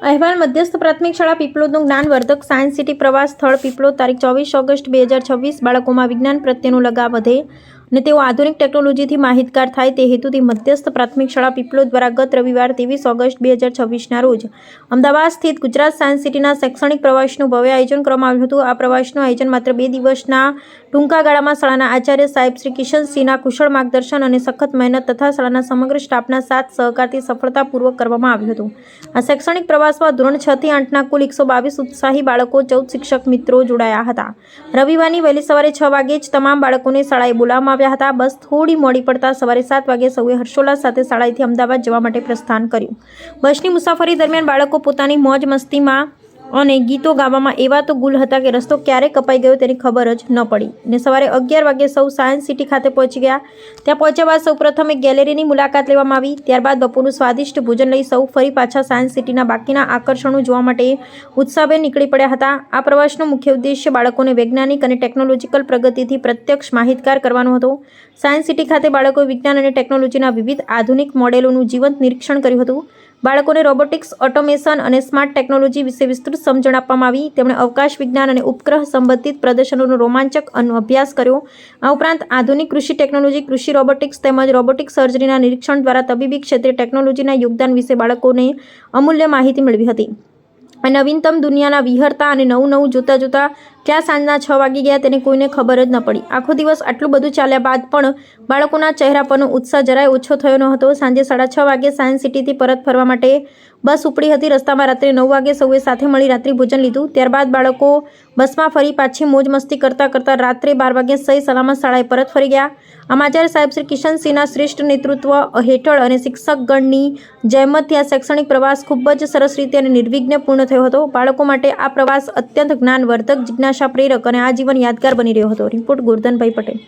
અહેવાલ મધ્યસ્થ પ્રાથમિક શાળા પીપલોદનું જ્ઞાનવર્ધક સાયન્સ સિટી પ્રવાસ સ્થળ પીપલોદ તારીખ 24 ઓગસ્ટ 2026 બાળકોમાં વિજ્ઞાન પ્રત્યેનો લગાવ વધે અને તેઓ આધુનિક ટેકનોલોજીથી માહિતગાર થાય તે હેતુથી મધ્યસ્થ પ્રાથમિક શાળા પીપલોદ દ્વારા ગત રવિવાર 23 ઓગસ્ટ 2026ના રોજ અમદાવાદ સ્થિત ગુજરાત સાયન્સ સિટીના શૈક્ષણિક પ્રવાસનું ભવ્ય આયોજન કરવામાં આવ્યું હતું। આ પ્રવાસનું આયોજન માત્ર 2 દિવસના ટૂંકા ગાળામાં શાળાના આચાર્ય સાહેબ શ્રી કિશનસિંહના કુશળ માર્ગદર્શન અને સખત મહેનત તથા શાળાના સમગ્ર સ્ટાફના સાથ સહકારથી સફળતાપૂર્વક કરવામાં આવ્યું હતું। આ શૈક્ષણિક પ્રવાસમાં ધોરણ 6 થી 8ના કુલ 122 ઉત્સાહી બાળકો 14 શિક્ષક મિત્રો જોડાયા હતા। રવિવારની વહેલી સવારે 6 વાગે જ તમામ બાળકોને શાળાએ બોલાવવામાં આવ્યા હતા। બસ થોડી મોડી પડતા સવારે 7 વાગે સૌએ હર્ષોલ્લાસ સાથે શાળાએથી અમદાવાદ જવા માટે પ્રસ્થાન કર્યું। બસની મુસાફરી દરમિયાન બાળકો પોતાની મોજ મસ્તીમાં અને ગીતો ગાવામાં એવા તો ગુલ હતા કે રસ્તો ક્યારે કપાઈ ગયો તેની ખબર જ ન પડી ને સવારે 11 વાગે સૌ સાયન્સ સિટી ખાતે પહોંચી ગયા। ત્યાં પહોંચ્યા બાદ સૌ પ્રથમ એક ગેલેરીની મુલાકાત લેવામાં આવી। ત્યારબાદ બપોરનું સ્વાદિષ્ટ ભોજન લઈ સૌ ફરી પાછા સાયન્સ સિટીના બાકીના આકર્ષણો જોવા માટે ઉત્સાહભેર નીકળી પડ્યા હતા। આ પ્રવાસનો મુખ્ય ઉદ્દેશ્ય બાળકોને વૈજ્ઞાનિક અને ટેકનોલોજીકલ પ્રગતિથી પ્રત્યક્ષ માહિતગાર કરવાનો હતો। સાયન્સ સિટી ખાતે બાળકોએ વિજ્ઞાન અને ટેકનોલોજીના વિવિધ આધુનિક મોડેલોનું જીવંત નિરીક્ષણ કર્યું હતું। બાળકોને રોબોટિક્સ, ઓટોમેશન અને સ્માર્ટ ટેકનોલોજી વિશે વિસ્તૃત સમજણ આપવામાં આવી। તેમણે અવકાશ વિજ્ઞાન અને ઉપગ્રહ સંબંધિત પ્રદર્શનોનો રોમાંચક અભ્યાસ કર્યો। આ ઉપરાંત આધુનિક કૃષિ ટેકનોલોજી, કૃષિ રોબોટિક્સ તેમજ રોબોટિક સર્જરીના નિરીક્ષણ દ્વારા તબીબી ક્ષેત્રે ટેકનોલોજીના યોગદાન વિશે બાળકોને અમૂલ્ય માહિતી મેળવી હતી। આ નવીનતમ દુનિયાના વિહરતા અને નવું જોતા ક્યાં સાંજના 6 વાગી ગયા તેને કોઈને ખબર જ ન પડી। આખો દિવસ આટલું બધું ચાલ્યા બાદ પણ બાળકોના ચહેરા પરનો ઉત્સાહ જરાય ઓછો થયો ન હતો। સાંજે 6:30 વાગે સાયન્સ સિટીથી પરત ફરવા માટે બસ ઉપડી હતી। રસ્તામાં રાત્રે 9 વાગે સૌએ સાથે મળી રાત્રિ ભોજન લીધું। ત્યારબાદ બાળકો બસમાં ફરી પાછી મોજ મસ્તી કરતા રાત્રે 12 વાગે સહી સલામત શાળાએ પરત ફરી ગયા। આચાર્ય સાહેબ શ્રી કિશનસિંહના શ્રેષ્ઠ નેતૃત્વ હેઠળ અને શિક્ષકગણની જહેમતથી આ શૈક્ષણિક પ્રવાસ ખૂબ જ સરસ રીતે અને નિર્વિઘ્ને પૂર્ણ થયો હતો। બાળકો માટે આ પ્રવાસ અત્યંત જ્ઞાનવર્ધક, જિજ્ઞાસા પ્રેરક અને આજીવન યાદગાર બની રહ્યો હતો। રિપોર્ટ ગોરધનભાઈ પટેલ।